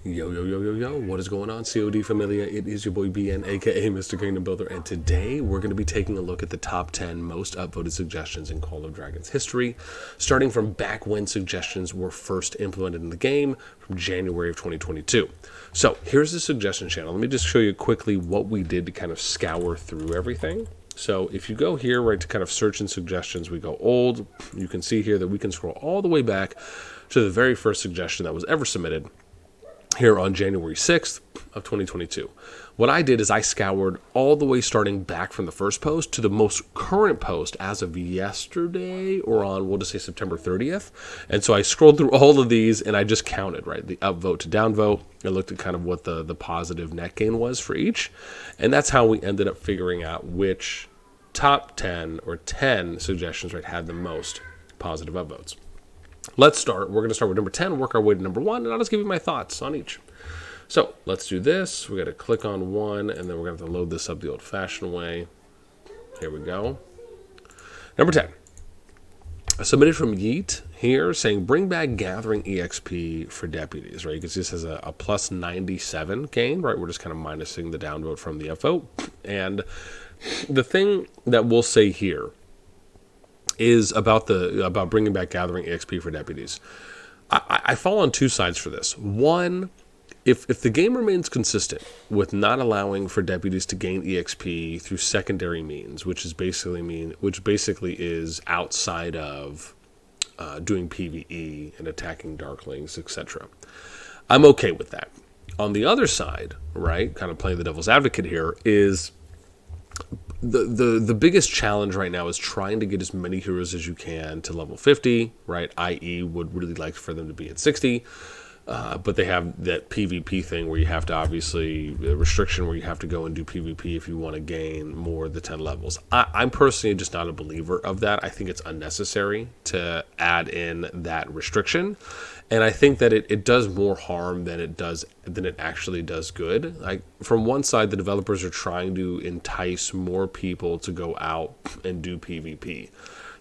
Yo, yo, yo, yo, yo, what is going on, COD Familia? It is your boy BN, aka Mr. Kingdom Builder, and today we're going to be taking a look at the top 10 most upvoted suggestions in Call of Dragons history, starting from back when suggestions were first implemented in the game, from January of 2022. So, here's the suggestion channel. Let me just show you quickly what we did to kind of scour through everything. So, if you go here, right, to kind of search in suggestions, we go old. You can see here that we can scroll all the way back to the very first suggestion that was ever submitted, here on January 6th of 2022. What I did is I scoured all the way starting back from the first post to the most current post as of yesterday, or on, we'll just say September 30th. And so I scrolled through all of these and I just counted, right, the upvote to downvote. I looked at kind of what the positive net gain was for each. And that's how we ended up figuring out which top 10 or 10 suggestions, right, had the most positive upvotes. Let's start. We're going to start with number 10, work our way to number 1, and I'll just give you my thoughts on each. So let's do this. We got to click on 1, and then we're going to have to load this up the old-fashioned way. Here we go. Number 10. Submitted from Yeet here, saying bring back gathering EXP for deputies, right? You can see this has a plus 97 gain, right? We're just kind of minusing the downvote from the upvote. And the thing that we'll say here is about bringing back gathering EXP for deputies. I fall on two sides for this. One, if the game remains consistent with not allowing for deputies to gain EXP through secondary means, which basically is outside of doing PvE and attacking Darklings, etc., I'm okay with that. On the other side, right, kind of playing the devil's advocate here, is the biggest challenge right now is trying to get as many heroes as you can to level 50, right? I.e. would really like for them to be at 60, but they have that PvP thing where you have to obviously, a restriction where you have to go and do PvP if you want to gain more of the 10 levels. I'm personally just not a believer of that. I think it's unnecessary to add in that restriction. And I think that it does more harm than it actually does good. Like, from one side, the developers are trying to entice more people to go out and do PvP.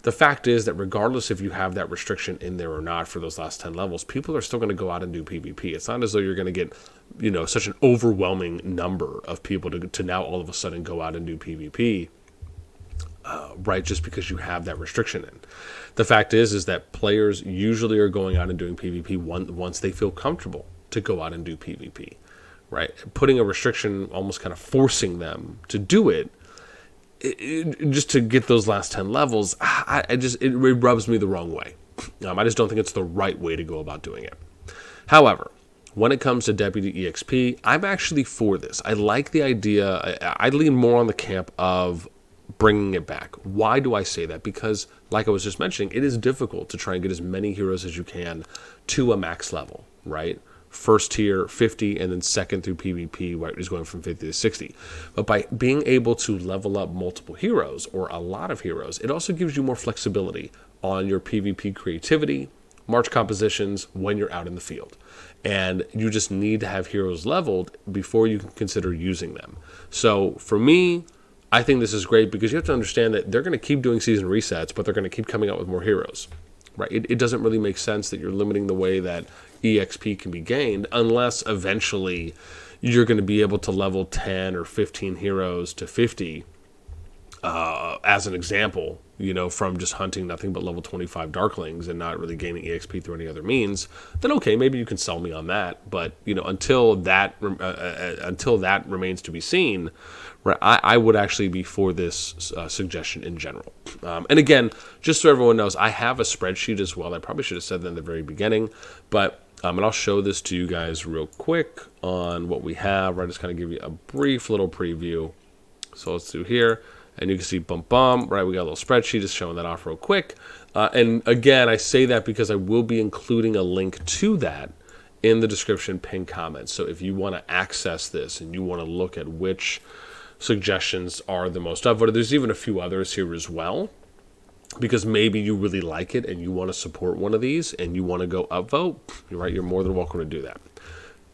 The fact is that regardless if you have that restriction in there or not for those last 10 levels, people are still going to go out and do PvP. It's not as though you're going to get, such an overwhelming number of people to now all of a sudden go out and do PvP. Right, just because you have that restriction in. The fact is that players usually are going out and doing PvP once they feel comfortable to go out and do PvP, right? Putting a restriction, almost kind of forcing them to do it, just to get those last 10 levels, it rubs me the wrong way. I just don't think it's the right way to go about doing it. However, when it comes to Deputy EXP, I'm actually for this. I like the idea. I lean more on the camp of bringing it back. Why do I say that? Because, like I was just mentioning, it is difficult to try and get as many heroes as you can to a max level, right? First tier 50, and then second through PvP, right, is going from 50 to 60. But by being able to level up multiple heroes, or a lot of heroes, it also gives you more flexibility on your PvP creativity, march compositions when you're out in the field. And you just need to have heroes leveled before you can consider using them. So for me, I think this is great because you have to understand that they're going to keep doing season resets, but they're going to keep coming out with more heroes, right? It doesn't really make sense that you're limiting the way that EXP can be gained unless eventually you're going to be able to level 10 or 15 heroes to 50, as an example, from just hunting nothing but level 25 Darklings and not really gaining EXP through any other means. Then okay, maybe you can sell me on that. But until that remains to be seen, right, I would actually be for this suggestion in general. And again, just so everyone knows, I have a spreadsheet as well. I probably should have said that in the very beginning, but and I'll show this to you guys real quick on what we have. I'll just kind of give you a brief little preview. So let's do here. And you can see, bum, right, we got a little spreadsheet just showing that off real quick. And again, I say that because I will be including a link to that in the description pinned comments. So if you want to access this and you want to look at which suggestions are the most upvoted, there's even a few others here as well, because maybe you really like it and you want to support one of these and you want to go upvote, right, you're more than welcome to do that.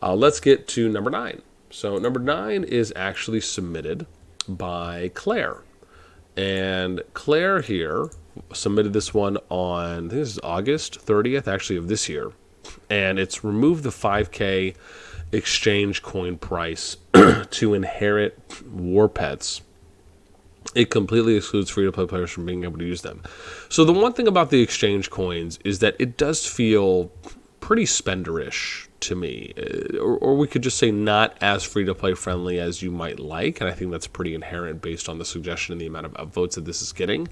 Let's get to number 9. So number 9 is actually submitted by Claire. And Claire here submitted this one on, I think this is August 30th, actually, of this year. And it's remove the 5K exchange coin price to inherit war pets, it completely excludes free-to-play players from being able to use them. So the one thing about the exchange coins is that it does feel pretty spenderish to me, or we could just say not as free-to-play friendly as you might like, and I think that's pretty inherent based on the suggestion and the amount of votes that this is getting.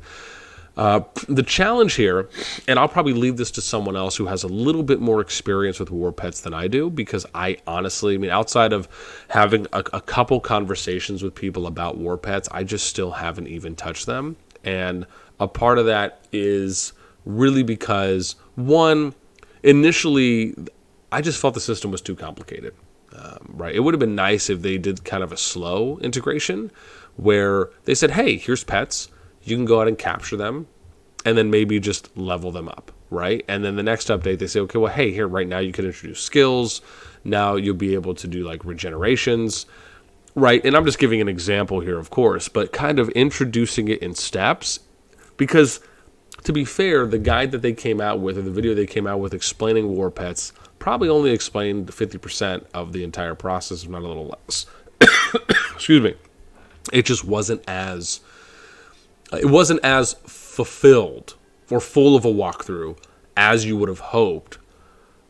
The challenge here, and I'll probably leave this to someone else who has a little bit more experience with war pets than I do, because I honestly, outside of having a couple conversations with people about war pets, I just still haven't even touched them. And a part of that is really because, one, initially, I just felt the system was too complicated. Right? It would have been nice if they did kind of a slow integration where they said, hey, here's pets. You can go out and capture them and then maybe just level them up, right? And then the next update, they say, okay, well, hey, here, right now you can introduce skills. Now you'll be able to do like regenerations, right? And I'm just giving an example here, of course, but kind of introducing it in steps, because to be fair, the guide that they came out with, or the video they came out with explaining war pets, probably only explained 50% of the entire process, if not a little less. Excuse me. It just wasn't as fulfilled or full of a walkthrough as you would have hoped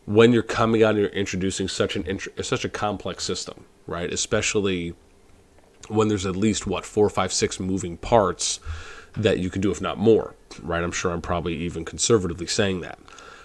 when you're coming out and you're introducing such a complex system, right? Especially when there's at least 4, 5, 6 moving parts that you can do, if not more, right? I'm sure I'm probably even conservatively saying that.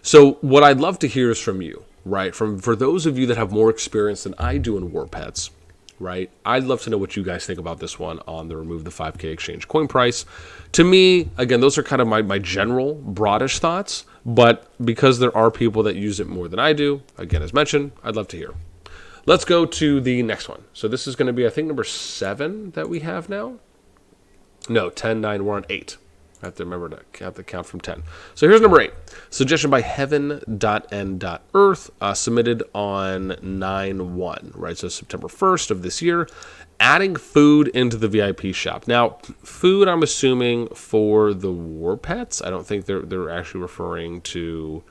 So what I'd love to hear is from you, right? For those of you that have more experience than I do in war pets, right? I'd love to know what you guys think about this one on the remove the 5K exchange coin price. To me, again, those are kind of my general broadish thoughts, but because there are people that use it more than I do, again, as mentioned, I'd love to hear. Let's go to the next one. So this is going to be, I think, number 7 that we have now. No, 10, 9, we're on 8. I have to remember to count from 10. So here's number 8. Suggestion by heaven.n.earth, submitted on 9/1, right? So September 1st of this year. Adding food into the VIP shop. Now, food, I'm assuming, for the war pets. I don't think they're actually referring to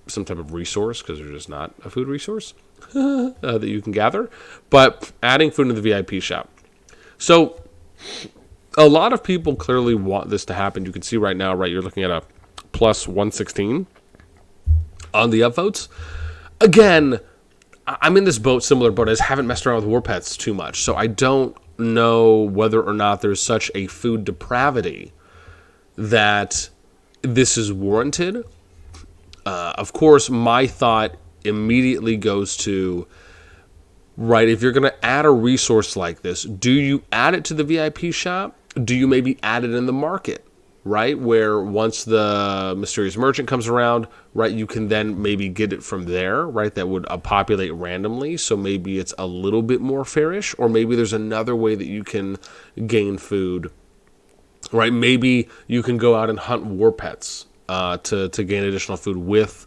some type of resource, because they're just not a food resource that you can gather. But adding food into the VIP shop. So a lot of people clearly want this to happen. You can see right now, right, you're looking at a plus 116 on the upvotes. Again, I'm in this similar boat. I just haven't messed around with war pets too much, so I don't know whether or not there's such a food depravity that this is warranted. Of course, my thought immediately goes to, right, if you're going to add a resource like this, do you add it to the VIP shop? Do you maybe add it in the market, right? Where once the mysterious merchant comes around, right, you can then maybe get it from there, right? That would populate randomly. So maybe it's a little bit more fairish, or maybe there's another way that you can gain food, right? Maybe you can go out and hunt war pets to gain additional food with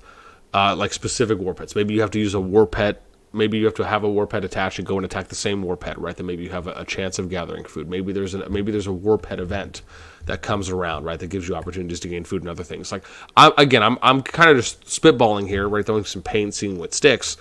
like specific war pets. Maybe you have to use a war pet. Maybe you have to have a war pet attached and go and attack the same war pet, right? Then maybe you have a chance of gathering food. Maybe there's a war pet event that comes around, right? That gives you opportunities to gain food and other things. Like I'm kind of just spitballing here, right? Throwing some paint, seeing what sticks.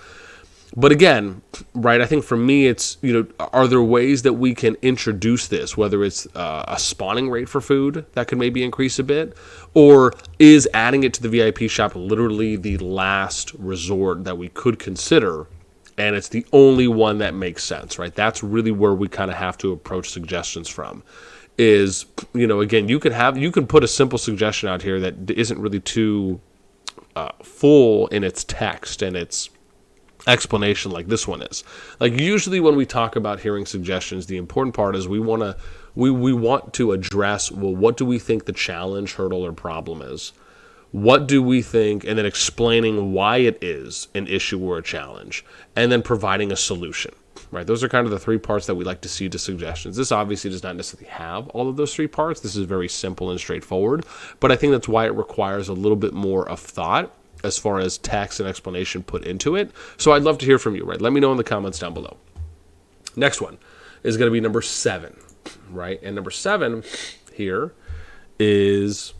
But again, right? I think for me, it's, are there ways that we can introduce this? Whether it's a spawning rate for food that could maybe increase a bit, or is adding it to the VIP shop literally the last resort that we could consider? And it's the only one that makes sense, right? That's really where we kind of have to approach suggestions from. Is, again, you can put a simple suggestion out here that isn't really too full in its text and its explanation like this one is. Like usually when we talk about hearing suggestions, the important part is we want to address, well, what do we think the challenge, hurdle, or problem is? What do we think? And then explaining why it is an issue or a challenge, and then providing a solution, right? Those are kind of the 3 parts that we like to see to suggestions. This obviously does not necessarily have all of those 3 parts. This is very simple and straightforward, but I think that's why it requires a little bit more of thought as far as text and explanation put into it. So I'd love to hear from you, right? Let me know in the comments down below. Next one is going to be number 7, right? And number 7 here is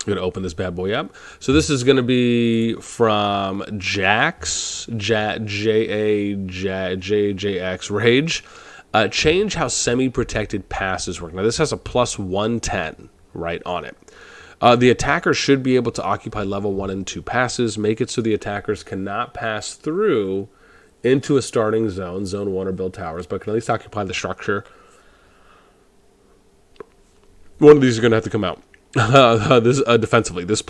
going to open this bad boy up. So this is going to be from Jax, J-A-J-J-X Rage. Change how semi-protected passes work. Now this has a plus 110 right on it. The attacker should be able to occupy level 1 and 2 passes. Make it so the attackers cannot pass through into a starting zone, zone 1 or build towers, but can at least occupy the structure. One of these is going to have to come out. Defensively, this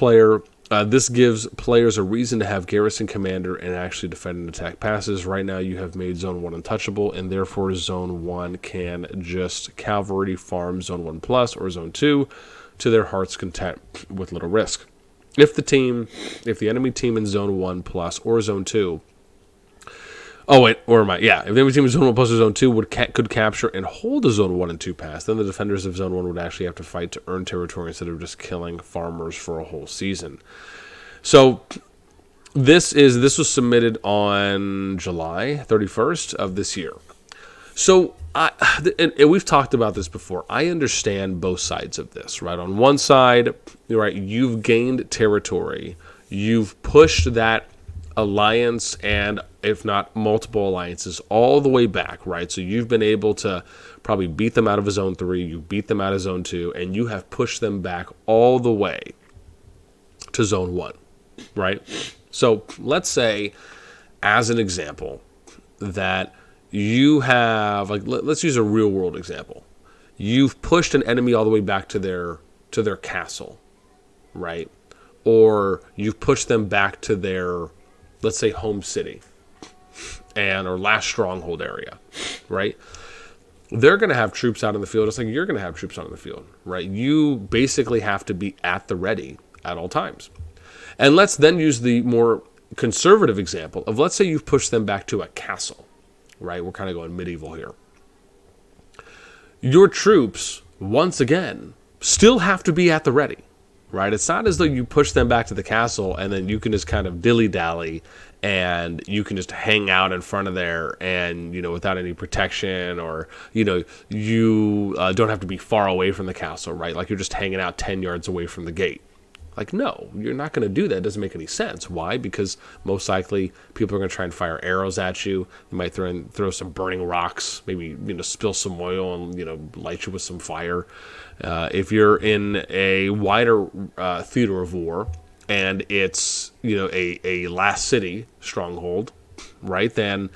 gives players a reason to have garrison commander and actually defend and attack passes. Right now, you have made zone 1 untouchable, and therefore zone 1 can just cavalry farm zone 1 plus or zone 2 to their heart's content with little risk. If the enemy team in zone 1 plus or zone 2, if the enemy team in zone 1 plus or zone 2 could capture and hold a zone 1 and 2 pass, then the defenders of zone 1 would actually have to fight to earn territory instead of just killing farmers for a whole season. So this was submitted on July 31st of this year. So and we've talked about this before. I understand both sides of this, right? On one side, right, you've gained territory, you've pushed that alliance and if not multiple alliances all the way back, right? So you've been able to probably beat them out of zone 3, you beat them out of zone 2, and you have pushed them back all the way to zone 1, right? So let's say, as an example, that you have, like, let's use a real world example. You've pushed an enemy all the way back to their castle, right? Or you've pushed them back to their, let's say, home city or last stronghold area, right? They're going to have troops out in the field just like you're going to have troops out in the field, right? You basically have to be at the ready at all times. And let's then use the more conservative example of, let's say you've pushed them back to a castle, right? We're kind of going medieval here. Your troops, once again, still have to be at the ready, right? It's not as though you push them back to the castle and then you can just kind of dilly-dally and you can just hang out in front of there and, without any protection, or, you don't have to be far away from the castle, right? Like you're just hanging out 10 yards away from the gate. Like, no, you're not going to do that. It doesn't make any sense. Why? Because most likely people are going to try and fire arrows at you. They might throw some burning rocks, maybe, spill some oil and, light you with some fire. If you're in a wider theater of war and it's, a last city stronghold, right, then,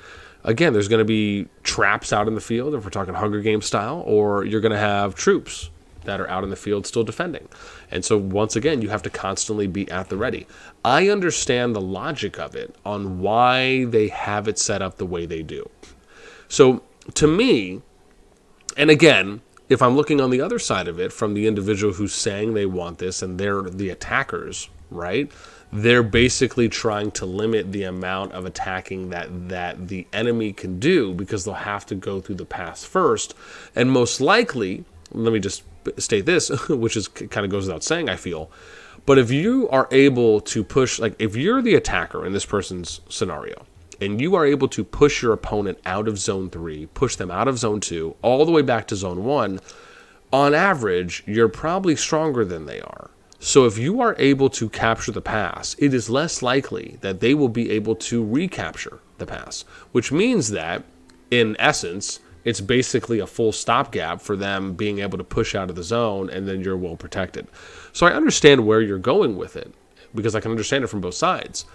again, there's going to be traps out in the field if we're talking Hunger Games style, or you're going to have troops that are out in the field still defending. And so once again, you have to constantly be at the ready. I understand the logic of it on why they have it set up the way they do. So to me, and again, if I'm looking on the other side of it from the individual who's saying they want this and they're the attackers, right? They're basically trying to limit the amount of attacking that the enemy can do because they'll have to go through the pass first. And most likely, let me just state this, which is kind of goes without saying, I feel, but if you are able to push, like if you're the attacker in this person's scenario, and you are able to push your opponent out of zone 3, push them out of zone 2, all the way back to zone 1, on average, you're probably stronger than they are. So if you are able to capture the pass, it is less likely that they will be able to recapture the pass, which means that, in essence, it's basically a full stopgap for them being able to push out of the zone, and then you're well protected. So I understand where you're going with it, because I can understand it from both sides.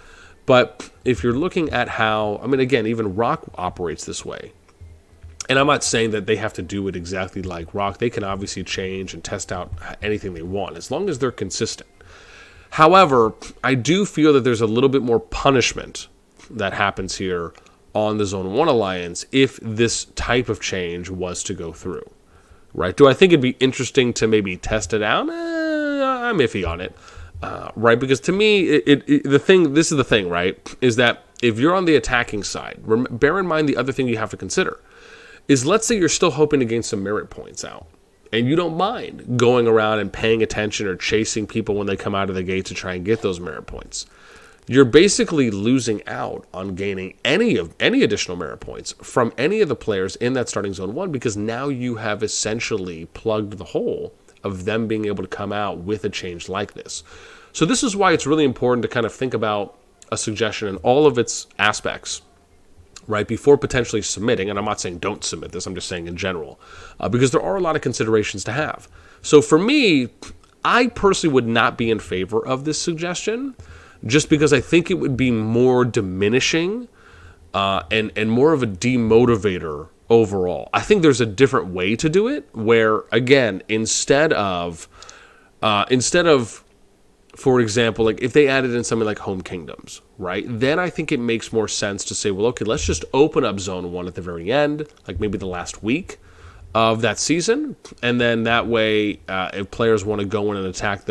But if you're looking at how, again, even Rock operates this way, and I'm not saying that they have to do it exactly like Rock. They can obviously change and test out anything they want, as long as they're consistent. However, I do feel that there's a little bit more punishment that happens here on the Zone 1 Alliance if this type of change was to go through, right? Do I think it'd be interesting to maybe test it out? I'm iffy on it, right? Because to me, this is the thing, right, is that if you're on the attacking side, bear in mind the other thing you have to consider is, let's say you're still hoping to gain some merit points out, and you don't mind going around and paying attention or chasing people when they come out of the gate to try and get those merit points. You're basically losing out on gaining any additional merit points from any of the players in that starting zone 1, because now you have essentially plugged the hole of them being able to come out with a change like this. So this is why it's really important to kind of think about a suggestion in all of its aspects, right, before potentially submitting. And I'm not saying don't submit this, I'm just saying in general, because there are a lot of considerations to have. So for me, I personally would not be in favor of this suggestion, just because I think it would be more diminishing and more of a demotivator overall. I think there's a different way to do it, where, again, instead of, for example, like if they added in something like Home Kingdoms, right? Then I think it makes more sense to say, well, okay, let's just open up Zone 1 at the very end, like maybe the last week of that season. And then that way, if players want to go in and attack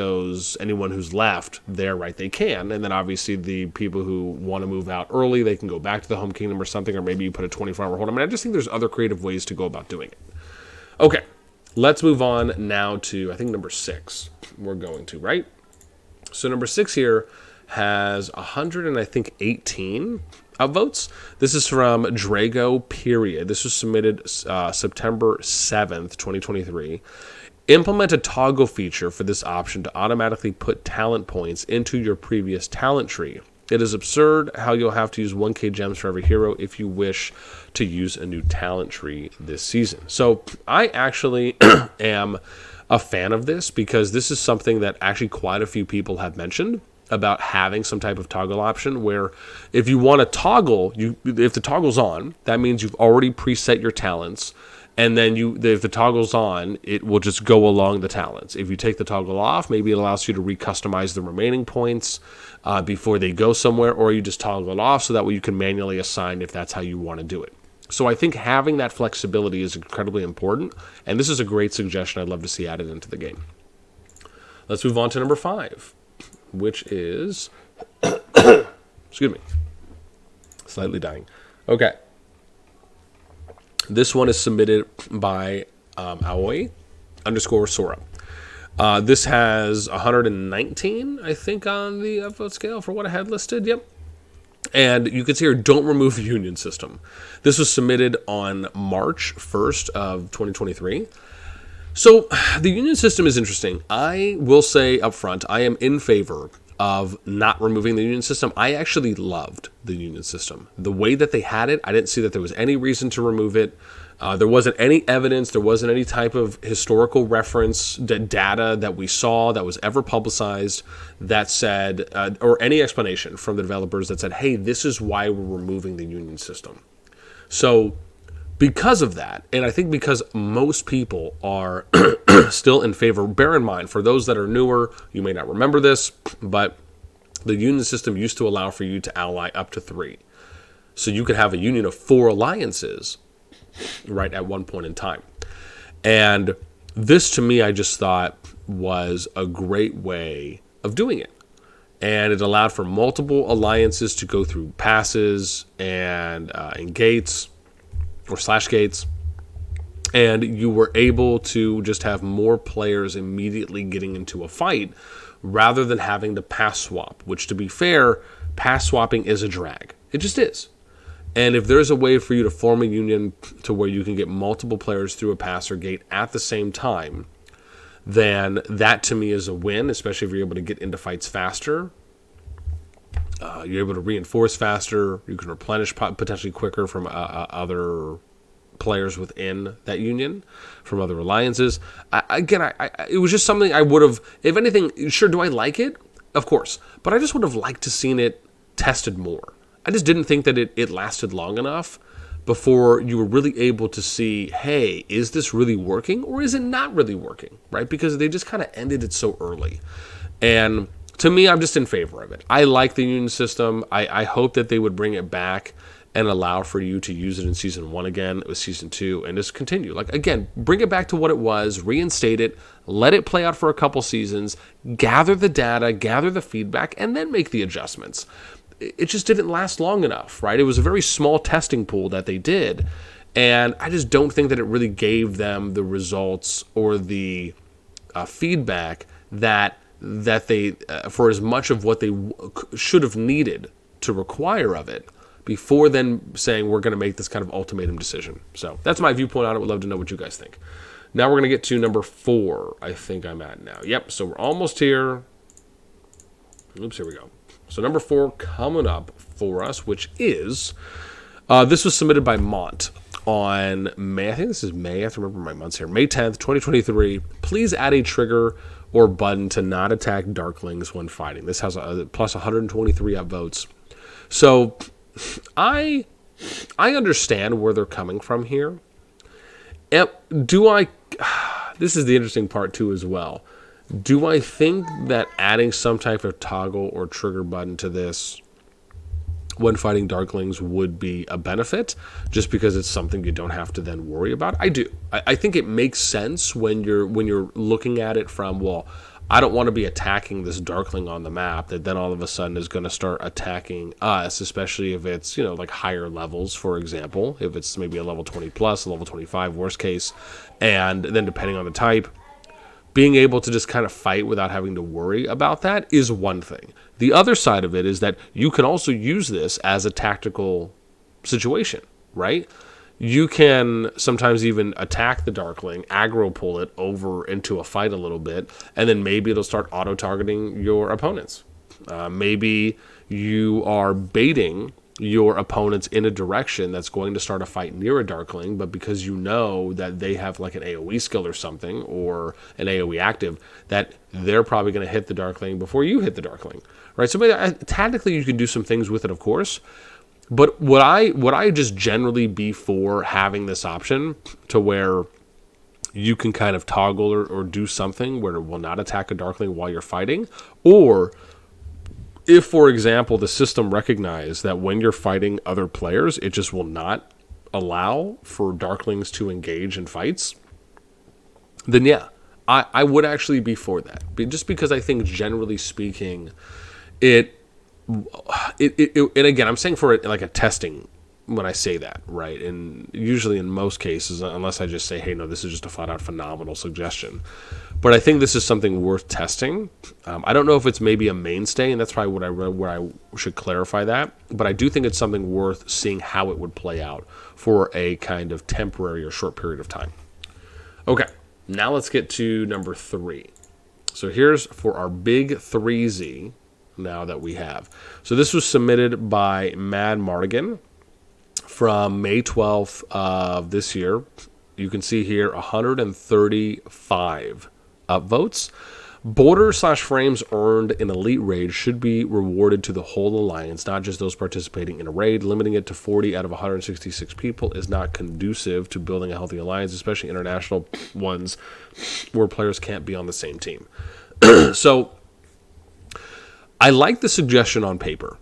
anyone who's left there, right, they can. And then obviously the people who want to move out early, they can go back to the Home Kingdom or something, or maybe you put a 24-hour hold. I mean, I just think there's other creative ways to go about doing it. Okay, let's move on now to, I think, number 6 we're going to, right? So number 6 here has 118 upvotes. This is from Drago Period. This was submitted September 7th, 2023. Implement a toggle feature for this option to automatically put talent points into your previous talent tree. It is absurd how you'll have to use 1k gems for every hero if you wish to use a new talent tree this season. So I actually am a fan of this, because this is something that actually quite a few people have mentioned about having some type of toggle option, where if you want to toggle, if the toggle's on, that means you've already preset your talents, and then if the toggle's on, it will just go along the talents. If you take the toggle off, maybe it allows you to recustomize the remaining points before they go somewhere, or you just toggle it off so that way you can manually assign if that's how you want to do it. So I think having that flexibility is incredibly important, and this is a great suggestion I'd love to see added into the game. Let's move on to number 5, which is, excuse me, slightly dying. Okay. This one is submitted by Aoi_Sora. This has 119, I think, on the upvote scale for what I had listed. Yep. And you can see here, don't remove the union system. This was submitted on March 1st of 2023. So the union system is interesting. I will say up front, I am in favor of not removing the union system. I actually loved the union system. The way that they had it, I didn't see that there was any reason to remove it. There wasn't any evidence, there wasn't any type of historical reference, data that we saw that was ever publicized that said, or any explanation from the developers that said, hey, this is why we're removing the union system. So because of that, and I think because most people are still in favor, bear in mind, for those that are newer, you may not remember this, but the union system used to allow for you to ally up to 3. So you could have a union of 4 alliances, right, at one point in time. And this, to me, I just thought was a great way of doing it. And it allowed for multiple alliances to go through passes and gates, or slash gates, and you were able to just have more players immediately getting into a fight rather than having to pass swap, which, to be fair, pass swapping is a drag. It just is. And if there's a way for you to form a union to where you can get multiple players through a pass or gate at the same time, then that to me is a win, especially if you're able to get into fights faster. You're able to reinforce faster. You can replenish potentially quicker from other players within that union, from other alliances. It was just something I would have, if anything, sure, do I like it? Of course. But I just would have liked to seen it tested more. I just didn't think that it lasted long enough before you were really able to see, hey, is this really working or is it not really working, right? Because they just kind of ended it so early. And to me, I'm just in favor of it. I like the union system. I hope that they would bring it back and allow for you to use it in Season 1 again, with Season 2, and just continue. Like, again, bring it back to what it was, reinstate it, let it play out for a couple seasons, gather the data, gather the feedback, and then make the adjustments. It just didn't last long enough, right? It was a very small testing pool that they did, and I just don't think that it really gave them the results or the feedback that they, for as much of what they should have needed to require of it, before then saying we're going to make this kind of ultimatum decision. So that's my viewpoint on it. Would love to know what you guys think. Now we're going to get to number 4, I think I'm at now. Yep, so we're almost here. Oops, here we go. So number 4 coming up for us, which is, this was submitted by Mont on May, I think this is May, I have to remember my months here, May 10th, 2023. Please add a trigger or button to not attack Darklings when fighting. This has a plus 123 upvotes. So I understand where they're coming from here. This is the interesting part too as well. Do I think that adding some type of toggle or trigger button to this when fighting Darklings would be a benefit, just because it's something you don't have to then worry about? I do. I think it makes sense when you're looking at it from, well, I don't want to be attacking this Darkling on the map that then all of a sudden is going to start attacking us, especially if it's, like higher levels, for example, if it's maybe a level 20 plus, a level 25 worst case, and then depending on the type, being able to just kind of fight without having to worry about that is one thing. The other side of it is that you can also use this as a tactical situation, right? You can sometimes even attack the Darkling, aggro pull it over into a fight a little bit, and then maybe it'll start auto-targeting your opponents. Maybe you are baiting your opponents in a direction that's going to start a fight near a Darkling, but because you know that they have like an AoE skill or something, or an AoE active, that they're probably going to hit the Darkling before you hit the Darkling, right? So maybe, tactically you can do some things with it, of course, but would I just generally be for having this option to where you can kind of toggle or do something where it will not attack a Darkling while you're fighting? Or if, for example, the system recognizes that when you're fighting other players, it just will not allow for Darklings to engage in fights, then yeah, I would actually be for that. Just because I think, generally speaking, and again, I'm saying for it like a testing when I say that, right? And usually in most cases, unless I just say, hey, no, this is just a flat out phenomenal suggestion. But I think this is something worth testing. I don't know if it's maybe a mainstay, and that's probably where I should clarify that. But I do think it's something worth seeing how it would play out for a kind of temporary or short period of time. Okay, now let's get to number 3. So here's for our big 3Z now that we have. So this was submitted by Mad Mardigan from May 12th of this year. You can see here 135 upvotes. Border/frames earned in Elite Raid should be rewarded to the whole alliance, not just those participating in a raid. Limiting it to 40 out of 166 people is not conducive to building a healthy alliance, especially international ones where players can't be on the same team. So I like the suggestion on paper,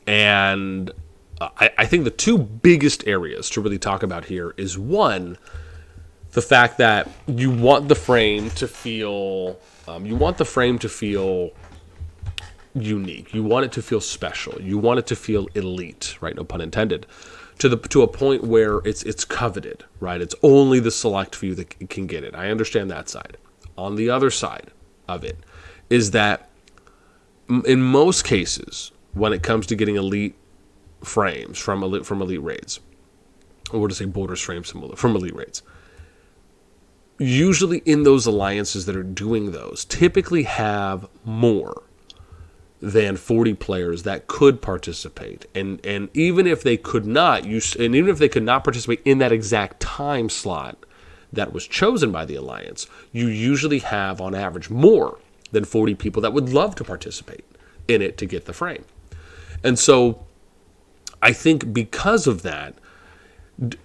and I think the two biggest areas to really talk about here is, one, the fact that you want the frame to feel unique. You want it to feel special. You want it to feel elite, right? No pun intended. To a point where it's coveted, right? It's only the select few that can get it. I understand that side. On the other side of it is that in most cases, when it comes to getting elite frames from elite raids, or to say borders frames from elite raids, usually in those alliances that are doing those typically have more than 40 players that could participate, and even if they could not participate in that exact time slot that was chosen by the alliance, you usually have on average more than 40 people that would love to participate in it to get the frame. And so I think because of that,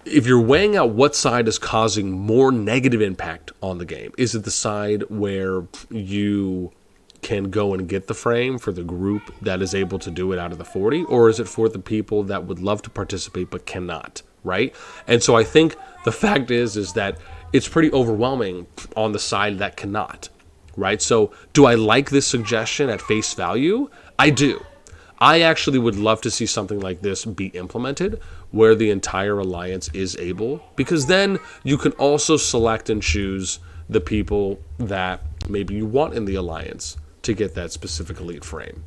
if you're weighing out what side is causing more negative impact on the game, is it the side where you can go and get the frame for the group that is able to do it out of the 40, or is it for the people that would love to participate but cannot, right? And so I think the fact is that it's pretty overwhelming on the side that cannot, right? So do I like this suggestion at face value? I do. I actually would love to see something like this be implemented where the entire alliance is able, because then you can also select and choose the people that maybe you want in the alliance to get that specific elite frame.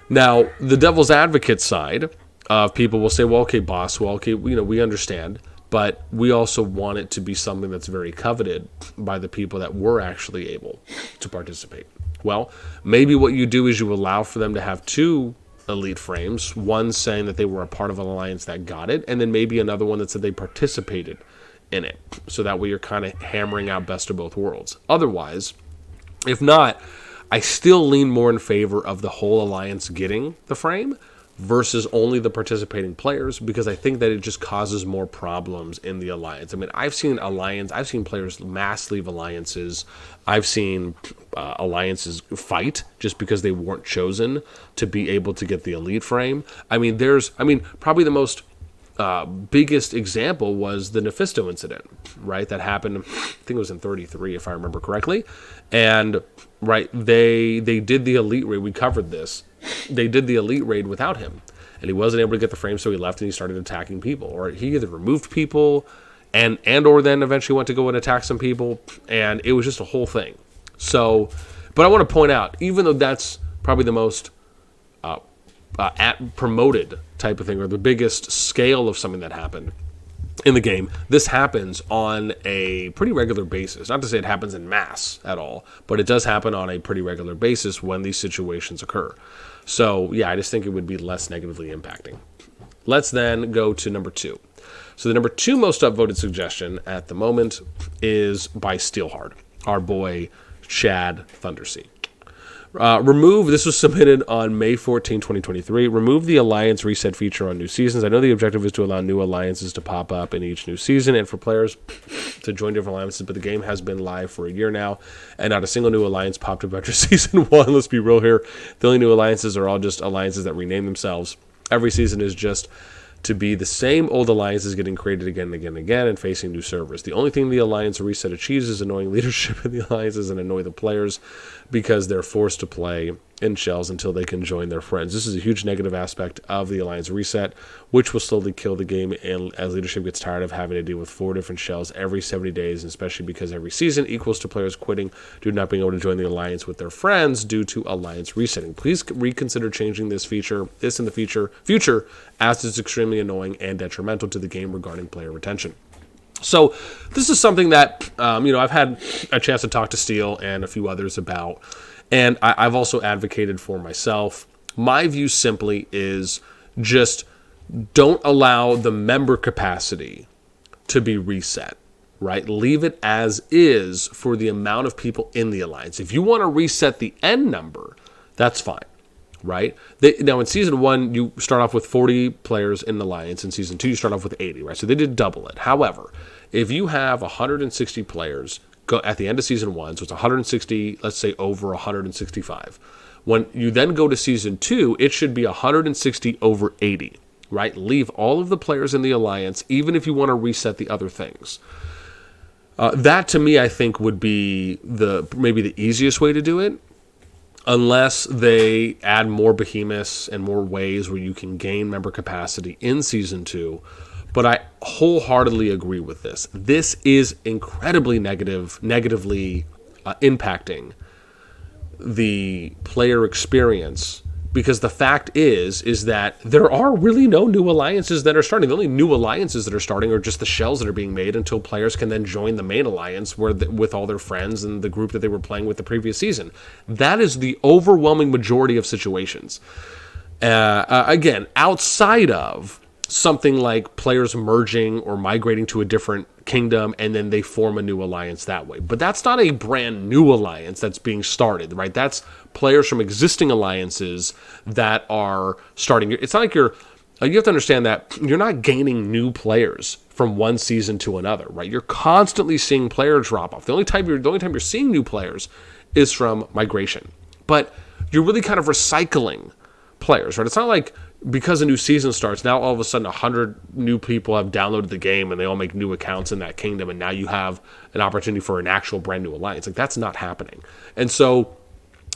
Now, the devil's advocate side of people will say, well, okay, boss, we understand, but we also want it to be something that's very coveted by the people that were actually able to participate. Well, maybe what you do is you allow for them to have 2 elite frames, one saying that they were a part of an alliance that got it, and then maybe another one that said they participated in it. So that way you're kind of hammering out best of both worlds. Otherwise, if not, I still lean more in favor of the whole alliance getting the frame versus only the participating players, because I think that it just causes more problems in the alliance. I mean, I've seen players mass leave alliances. I've seen alliances fight just because they weren't chosen to be able to get the elite frame. I mean, probably the most biggest example was the Nephisto incident, right? That happened, I think it was in 33, if I remember correctly. And right, they did the elite raid. We covered this. They did the elite raid without him, and he wasn't able to get the frame, so he left and he started attacking people. Or he either removed people and or then eventually went to go and attack some people, and it was just a whole thing. So, but I want to point out, even though that's probably the most promoted type of thing, or the biggest scale of something that happened in the game, this happens on a pretty regular basis. Not to say it happens in mass at all, but it does happen on a pretty regular basis when these situations occur. So yeah, I just think it would be less negatively impacting. Let's then go to number 2. So the number 2 most upvoted suggestion at the moment is by Steelhard, our boy Chad Thundersea. This was submitted on May 14, 2023. Remove the alliance reset feature on new seasons. I know the objective is to allow new alliances to pop up in each new season and for players to join different alliances, but the game has been live for a year now, and not a single new alliance popped up after season 1. Let's be real here. The only new alliances are all just alliances that rename themselves. Every season is just to be the same old alliances getting created again and again and again and facing new servers. The only thing the alliance reset achieves is annoying leadership in the alliances and annoy the players because they're forced to play in shells until they can join their friends. This is a huge negative aspect of the alliance reset, which will slowly kill the game, and as leadership gets tired of having to deal with 4 different shells every 70 days, and especially because every season equals to players quitting due to not being able to join the alliance with their friends due to alliance resetting. Please reconsider changing this in the future, as it's extremely annoying and detrimental to the game regarding player retention. So this is something that I've had a chance to talk to Steel and a few others about, and I've also advocated for myself. My view simply is just don't allow the member capacity to be reset, right? Leave it as is for the amount of people in the alliance. If you want to reset the end number, that's fine, right? Now, in Season 1, you start off with 40 players in the alliance. In Season 2, you start off with 80, right? So they did double it. However, if you have 160 players go at the end of Season 1, so it's 160, let's say over 165. When you then go to Season 2, it should be 160 over 80, right? Leave all of the players in the alliance, even if you want to reset the other things. That, to me, I think would be maybe the easiest way to do it, unless they add more behemoths and more ways where you can gain member capacity in Season 2. But I wholeheartedly agree with this. This is incredibly negatively impacting the player experience, because the fact is that there are really no new alliances that are starting. The only new alliances that are starting are just the shells that are being made until players can then join the main alliance with all their friends and the group that they were playing with the previous season. That is the overwhelming majority of situations. Again, outside of something like players merging or migrating to a different kingdom and then they form a new alliance that way. But that's not a brand new alliance that's being started, right? That's players from existing alliances that are starting. It's not like you have to understand that you're not gaining new players from one season to another, right? You're constantly seeing player drop off. The only time you're seeing new players is from migration. But you're really kind of recycling players, right? It's not like because a new season starts, now all of a sudden 100 new people have downloaded the game and they all make new accounts in that kingdom, and now you have an opportunity for an actual brand new alliance. Like, that's not happening. And so,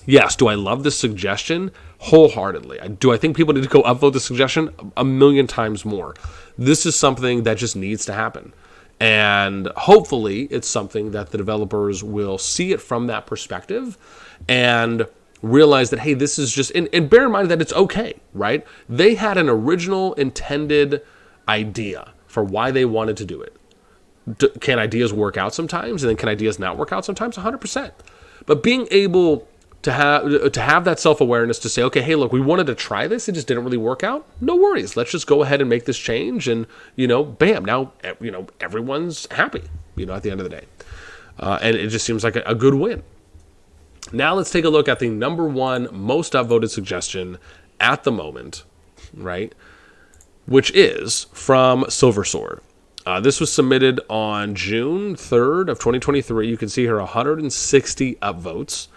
yes, do I love this suggestion? Wholeheartedly. Do I think people need to go upvote the suggestion? A million times more. This is something that just needs to happen. And hopefully it's something that the developers will see it from that perspective and realize that, hey, this is just, and bear in mind that it's okay, right? They had an original intended idea for why they wanted to do it. Can ideas work out sometimes, and then can ideas not work out sometimes? 100%. But being able to have that self-awareness to say, okay, hey, look, we wanted to try this, it just didn't really work out. No worries. Let's just go ahead and make this change, and bam, now everyone's happy. At the end of the day, and it just seems like a good win. Now let's take a look at the number one most upvoted suggestion at the moment, right? Which is from Silver Sword. This was submitted on June 3rd of 2023. You can see here 160 upvotes.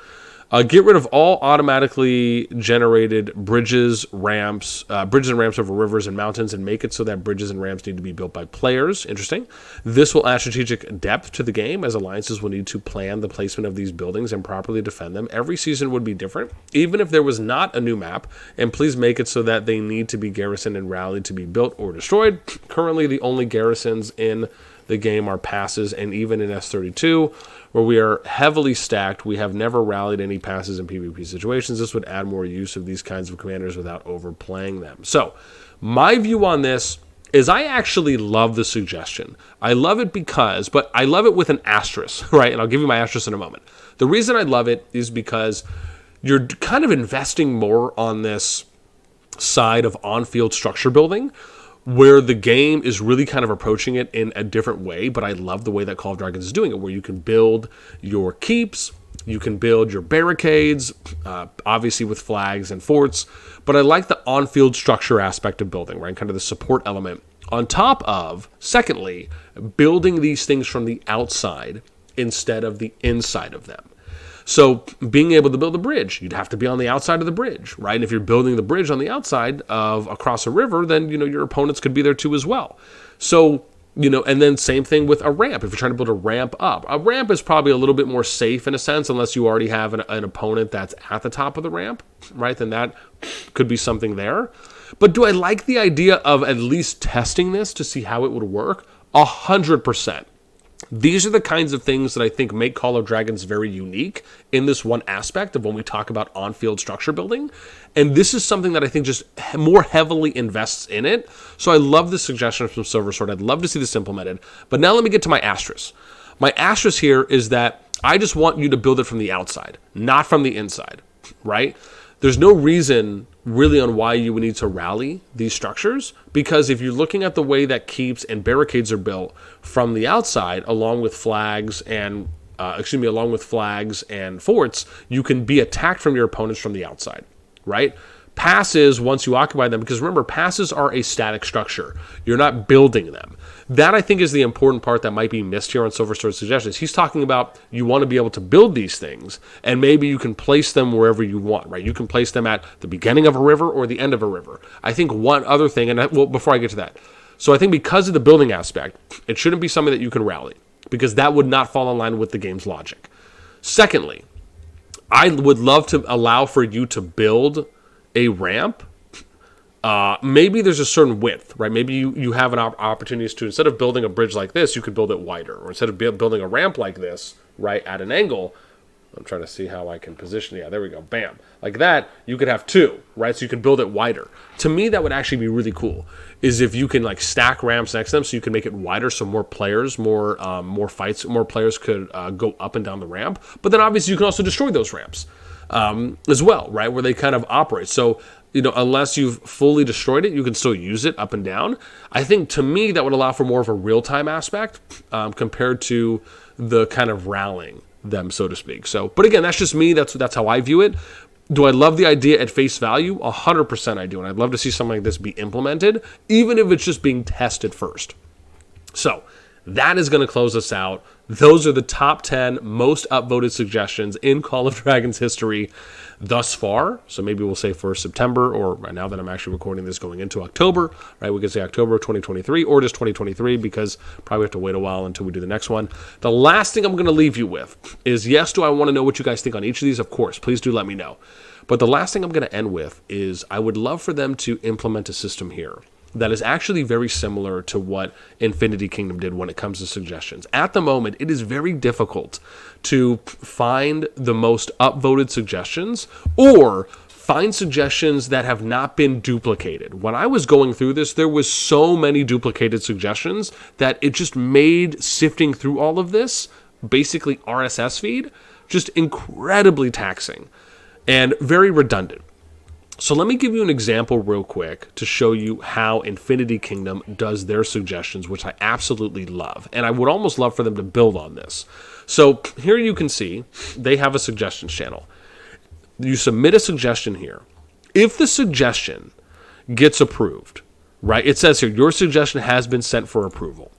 Get rid of all automatically generated bridges and ramps over rivers and mountains, and make it so that bridges and ramps need to be built by players. Interesting. This will add strategic depth to the game, as alliances will need to plan the placement of these buildings and properly defend them. Every season would be different, even if there was not a new map, and please make it so that they need to be garrisoned and rallied to be built or destroyed. Currently, the only garrisons in the game are passes, and even in S32, where we are heavily stacked, we have never rallied any passes in PvP situations. This would add more use of these kinds of commanders without overplaying them. So, my view on this is I actually love the suggestion. I love it but I love it with an asterisk, right? And I'll give you my asterisk in a moment. The reason I love it is because you're kind of investing more on this side of on-field structure building, where the game is really kind of approaching it in a different way. But I love the way that Call of Dragons is doing it, where you can build your keeps, you can build your barricades, obviously with flags and forts. But I like the on-field structure aspect of building, right? Kind of the support element. On top of, secondly, building these things from the outside instead of the inside of them. So being able to build a bridge, you'd have to be on the outside of the bridge, right? And if you're building the bridge on the outside of across a river, then, your opponents could be there too as well. So, and then same thing with a ramp. If you're trying to build a ramp up, a ramp is probably a little bit more safe in a sense, unless you already have an opponent that's at the top of the ramp, right? Then that could be something there. But do I like the idea of at least testing this to see how it would work? 100%. These are the kinds of things that I think make Call of Dragons very unique in this one aspect of when we talk about on-field structure building. And this is something that I think just more heavily invests in it. So I love this suggestion from Silver Sword. I'd love to see this implemented. But now let me get to my asterisk. My asterisk here is that I just want you to build it from the outside, not from the inside, right? There's no reason really on why you would need to rally these structures, because if you're looking at the way that keeps and barricades are built from the outside, along with flags and forts, you can be attacked from your opponents from the outside, right? Passes, once you occupy them, because remember, passes are a static structure. You're not building them. That, I think, is the important part that might be missed here on Silver Sword's suggestions. He's talking about you want to be able to build these things, and maybe you can place them wherever you want, right? You can place them at the beginning of a river or the end of a river. I think one other thing, before I get to that, so I think because of the building aspect, it shouldn't be something that you can rally, because that would not fall in line with the game's logic. Secondly, I would love to allow for you to build a ramp. Maybe there's a certain width, right? Maybe you have an opportunities to, instead of building a bridge like this, you could build it wider. Or instead of building a ramp like this, right, at an angle, I'm trying to see how I can position. Yeah, there we go. Bam. Like that, you could have two, right? So you could build it wider. To me, that would actually be really cool, is if you can like stack ramps next to them so you can make it wider so more players, more players could go up and down the ramp. But then obviously you can also destroy those ramps as well, right? Where they kind of operate. So, unless you've fully destroyed it, you can still use it up and down. I think, to me, that would allow for more of a real-time aspect compared to the kind of rallying them, so to speak. So, but again, that's just me. That's how I view it. Do I love the idea at face value? 100% I do. And I'd love to see something like this be implemented, even if it's just being tested first. So, that is going to close us out. Those are the top 10 most upvoted suggestions in Call of Dragons history thus far. So maybe we'll say for September, or right now that I'm actually recording this going into October, right? We could say October of 2023 or just 2023, because probably have to wait a while until we do the next one. The last thing I'm going to leave you with is, yes, do I want to know what you guys think on each of these? Of course, please do let me know. But the last thing I'm going to end with is I would love for them to implement a system here that is actually very similar to what Infinity Kingdom did when it comes to suggestions. At the moment, it is very difficult to find the most upvoted suggestions or find suggestions that have not been duplicated. When I was going through this, there was so many duplicated suggestions that it just made sifting through all of this, basically RSS feed, just incredibly taxing and very redundant. So let me give you an example real quick to show you how Infinity Kingdom does their suggestions, which I absolutely love. And I would almost love for them to build on this. So here you can see they have a suggestions channel. You submit a suggestion here. If the suggestion gets approved, right, it says here, your suggestion has been sent for approval.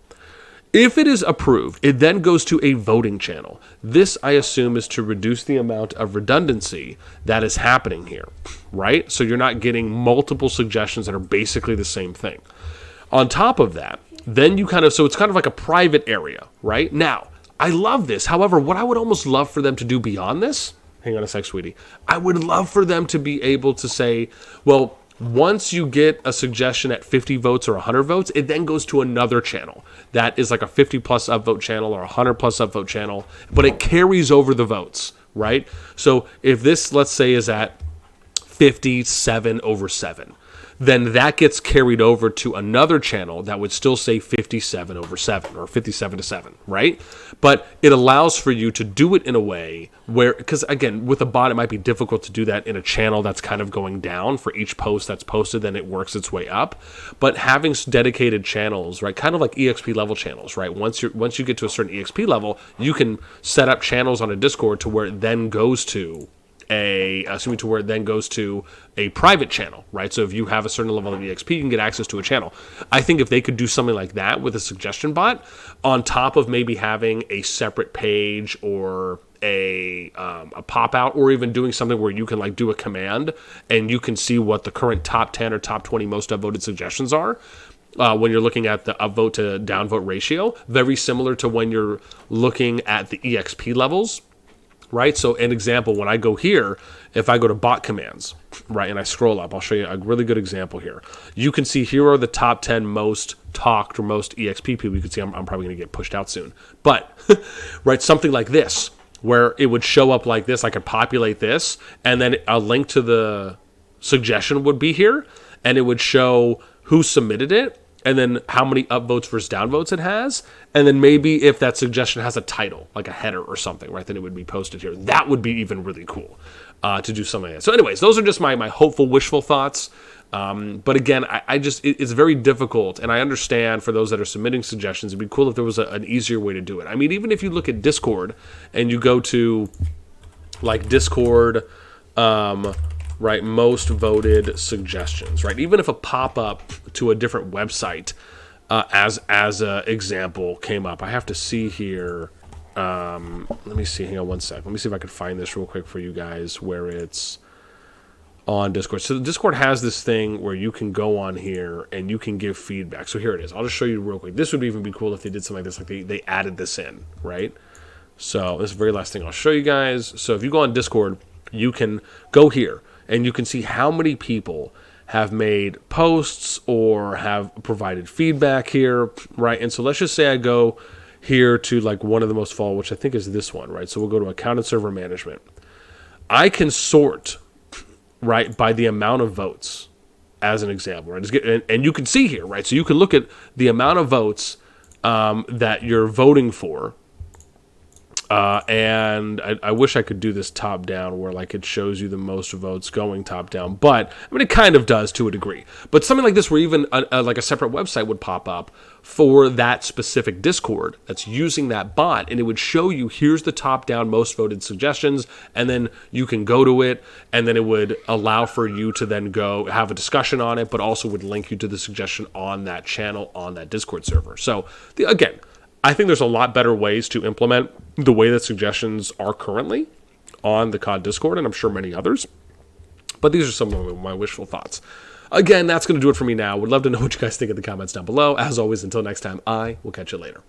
If it is approved, it then goes to a voting channel. This, I assume, is to reduce the amount of redundancy that is happening here, right? So you're not getting multiple suggestions that are basically the same thing. On top of that, then you so it's kind of like a private area, right? Now, I love this. However, what I would almost love for them to do beyond this, hang on a sec, sweetie. I would love for them to be able to say, well, once you get a suggestion at 50 votes or 100 votes, it then goes to another channel. That is like a 50 plus upvote channel or a 100 plus upvote channel, but it carries over the votes, right? So if this, let's say, is at 57/7, then that gets carried over to another channel that would still say 57/7 or 57-7, right? But it allows for you to do it in a way where, because again, with a bot, it might be difficult to do that in a channel that's kind of going down for each post that's posted, then it works its way up. But having dedicated channels, right, kind of like EXP level channels, right? Once you get to a certain EXP level, you can set up channels on a Discord to where it then goes to a private channel, right? So if you have a certain level of EXP, you can get access to a channel. I think if they could do something like that with a suggestion bot, on top of maybe having a separate page or a pop out, or even doing something where you can like do a command and you can see what the current top 10 or top 20 most upvoted suggestions are. When you're looking at the upvote to downvote ratio, very similar to when you're looking at the EXP levels. Right, so an example, when I go here, if I go to bot commands, right, and I scroll up, I'll show you a really good example here. You can see here are the top 10 most talked or most EXP people. You can see I'm probably going to get pushed out soon. But, right, something like this, where it would show up like this, I could populate this, and then a link to the suggestion would be here, and it would show who submitted it, and then how many upvotes versus downvotes it has, and then maybe if that suggestion has a title, like a header or something, right, then it would be posted here. That would be even really cool to do something like that. So anyways, those are just my hopeful, wishful thoughts. But again, it's very difficult, and I understand for those that are submitting suggestions, it'd be cool if there was an easier way to do it. I mean, even if you look at Discord and you go to like Discord, right, most voted suggestions, right? Even if a pop-up to a different website as an example came up, I have to see here. Let me see. Hang on one sec. Let me see if I can find this real quick for you guys where it's on Discord. So Discord has this thing where you can go on here and you can give feedback. So here it is. I'll just show you real quick. This would even be cool if they did something like this, like they added this in, right? So this is the very last thing I'll show you guys. So if you go on Discord, you can go here and you can see how many people have made posts or have provided feedback here, right? And so let's just say I go here to like one of the most followed, which I think is this one, right? So we'll go to account and server management. I can sort, right, by the amount of votes as an example, right? And you can see here, right? So you can look at the amount of votes that you're voting for. And I wish I could do this top down where like it shows you the most votes going top down, but I mean it kind of does to a degree. But something like this where even like a separate website would pop up for that specific Discord that's using that bot, and it would show you here's the top down most voted suggestions, and then you can go to it, and then it would allow for you to then go have a discussion on it, but also would link you to the suggestion on that channel on that Discord server. So again, I think there's a lot better ways to implement the way that suggestions are currently on the CoD Discord, and I'm sure many others. But these are some of my wishful thoughts. Again, that's going to do it for me now. Would love to know what you guys think in the comments down below. As always, until next time, I will catch you later.